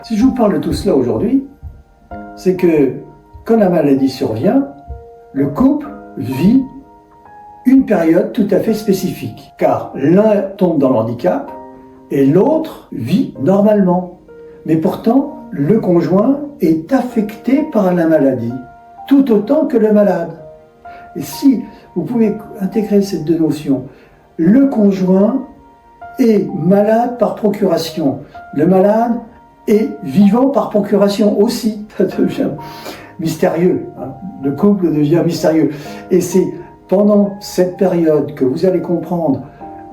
Si je vous parle de tout cela aujourd'hui, c'est que quand la maladie survient, le couple vit une période tout à fait spécifique, car l'un tombe dans le handicap et l'autre vit normalement. Mais pourtant, le conjoint est affecté par la maladie, tout autant que le malade. Et si vous pouvez intégrer ces deux notions, le conjoint est malade par procuration, le malade est vivant par procuration aussi. Ça devient mystérieux, hein. Le couple devient mystérieux. Et c'est pendant cette période que vous allez comprendre,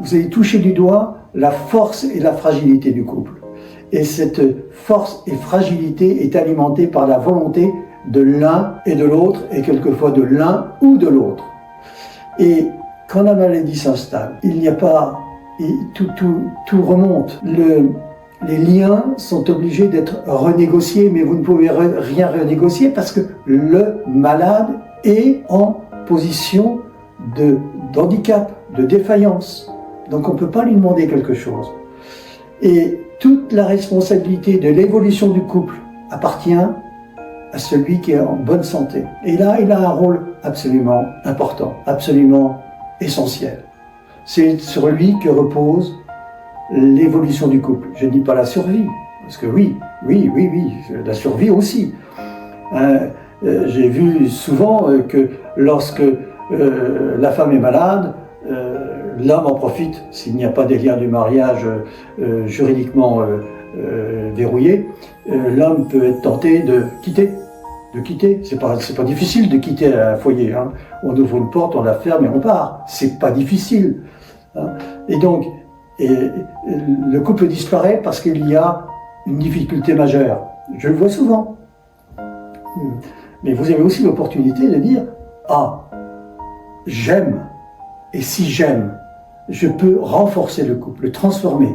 vous allez toucher du doigt la force et la fragilité du couple. Et cette force et fragilité est alimentée par la volonté de l'un et de l'autre, et quelquefois de l'un ou de l'autre. Et quand la maladie s'installe, il n'y a pas... Tout remonte. Les liens sont obligés d'être renégociés, mais vous ne pouvez rien renégocier parce que le malade est en position d'handicap, de défaillance. Donc on ne peut pas lui demander quelque chose. Et toute la responsabilité de l'évolution du couple appartient à celui qui est en bonne santé. Et là, il a un rôle absolument important, absolument essentiel. C'est sur lui que repose l'évolution du couple. Je ne dis pas la survie, parce que oui, la survie aussi. J'ai vu souvent que lorsque la femme est malade, l'homme en profite, s'il n'y a pas des liens du mariage juridiquement verrouillés, l'homme peut être tenté de quitter. C'est pas difficile de quitter un foyer, hein. On ouvre une porte, on la ferme et on part. C'est pas difficile, hein. Et donc, le couple disparaît parce qu'il y a une difficulté majeure. Je le vois souvent. Mais vous avez aussi l'opportunité de dire « Ah, j'aime, et si j'aime, je peux renforcer le couple, le transformer. »